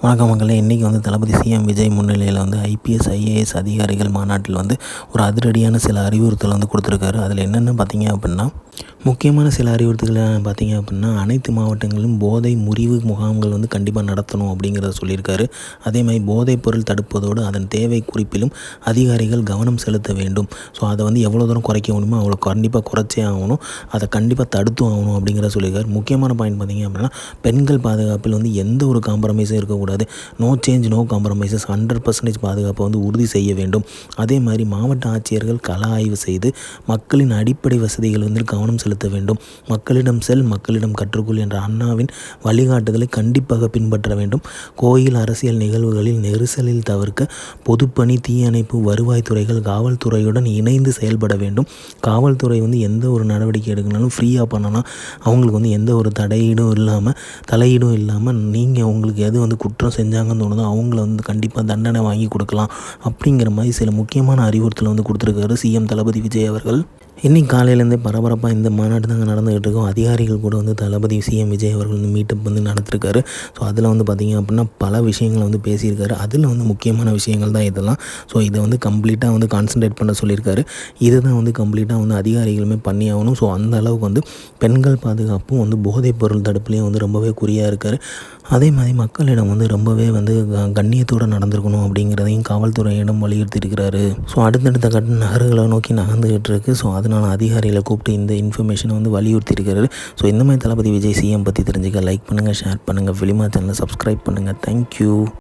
வணக்கம் மக்களே. இன்றைக்கி வந்து தளபதி சிஎம் விஜய் முன்னிலையில் வந்து ஐபிஎஸ் ஐஏஎஸ் அதிகாரிகள் மாநாட்டில் வந்து ஒரு அதிரடியான சில அறிவுறுத்தல் வந்து கொடுத்துருக்காரு. அதில் என்னென்ன பார்த்தீங்க அப்படின்னா, முக்கியமான சில அறிவுறுத்தல்கள் பார்த்தீங்க அப்படின்னா, அனைத்து மாவட்டங்களிலும் போதை முறிவு முகாம்கள் வந்து கண்டிப்பாக நடத்தணும் அப்படிங்கிறத சொல்லியிருக்காரு. அதேமாதிரி போதைப் பொருள் தடுப்பதோடு அதன் தேவை குறிப்பிலும் அதிகாரிகள் கவனம் செலுத்த வேண்டும். ஸோ அதை வந்து எவ்வளோ தூரம் குறைக்க முடியுமோ அவ்வளோ கண்டிப்பாக குறைச்சே ஆகணும், அதை கண்டிப்பாக தடுத்தும் ஆகணும் அப்படிங்கிறத சொல்லியிருக்காரு. முக்கியமான பாயிண்ட் பார்த்தீங்க அப்படின்னா, பெண்கள் பாதுகாப்பில் வந்து எந்த ஒரு காம்ப்ரமைஸும் இருக்கக்கூடாது. நோ சேஞ்ச் நோ காம்ப்ரமைசஸ், 100% பாதுகாப்பை வந்து உறுதி செய்ய வேண்டும். அதே மாதிரி மாவட்ட ஆட்சியர்கள் கள ஆய்வு செய்து மக்களின் அடிப்படை வசதிகள் வந்து கவனம் செலுத்த வேண்டும். மக்களிடம் செல் மக்களிடம் கற்றுக்கொள் என்ற அண்ணாவின் வழிகாட்டுதலை கண்டிப்பாக பின்பற்ற வேண்டும். கோயில் அரசியல் நிகழ்வுகளில் நெரிசலில் தவிர்க்க பொதுப்பணி, தீயணைப்பு, வருவாய்த்துறைகள் காவல்துறையுடன் இணைந்து செயல்பட வேண்டும். காவல்துறை வந்து எந்த ஒரு நடவடிக்கை எடுக்கனாலும் ஃப்ரீயாக பண்ணலாம். அவங்களுக்கு வந்து எந்த ஒரு தலையீடும் இல்லாமல் நீங்கள் உங்களுக்கு எது வந்து குற்றம் செஞ்சாங்கன்னு தோணுதோ அவங்கள வந்து கண்டிப்பாக தண்டனை வாங்கி கொடுக்கலாம் அப்படிங்கிற மாதிரி சில முக்கியமான அறிவுறுத்தலை வந்து கொடுத்துருக்காரு சிஎம் தளபதி விஜய் அவர்கள். இன்றைக்கி காலையிலேருந்தே பரபரப்பாக இந்த மாநாடு தாங்க நடந்துகிட்டு இருக்கோம். அதிகாரிகள் கூட வந்து தளபதி சிஎம் விஜய் அவர்கள் வந்து மீட்டப் வந்து நடத்திருக்காரு. ஸோ அதில் வந்து பார்த்திங்க அப்படின்னா பல விஷயங்களை வந்து பேசியிருக்காரு. அதில் வந்து முக்கியமான விஷயங்கள் தான் இதெல்லாம். ஸோ இதை வந்து கம்ப்ளீட்டாக வந்து கான்சன்ட்ரேட் பண்ண சொல்லியிருக்காரு. இதை தான் வந்து கம்ப்ளீட்டாக வந்து அதிகாரிகளுமே பண்ணி ஆகணும். ஸோ அந்த அளவுக்கு வந்து பெண்கள் பாதுகாப்பும் வந்து போதைப் பொருள் தடுப்புலேயும் வந்து ரொம்பவே குறியாக இருக்கார். அதே மாதிரி மக்களிடம் வந்து ரொம்பவே வந்து கண்ணியத்தோடு நடந்திருக்கணும் அப்படிங்கிறதையும் காவல்துறையிடம் வலியுறுத்தியிருக்கிறாரு. ஸோ அடுத்தடுத்த கட்ட நகர்களை நோக்கி நகர்ந்துகிட்டு இருக்குது. ஸோ அதனால் அதிகாரிகளை கூப்பிட்டு இந்த இன்ஃபர்மேஷனை வந்து வலியுறுத்தியிருக்கிறாரு. ஸோ இந்த மாதிரி தளபதி விஜய் சிஎம் பற்றி தெரிஞ்சுக்க லைக் பண்ணுங்கள், ஷேர் பண்ணுங்கள், ஃபிலிமா சேனலை சப்ஸ்கிரைப் பண்ணுங்கள். தேங்க்யூ.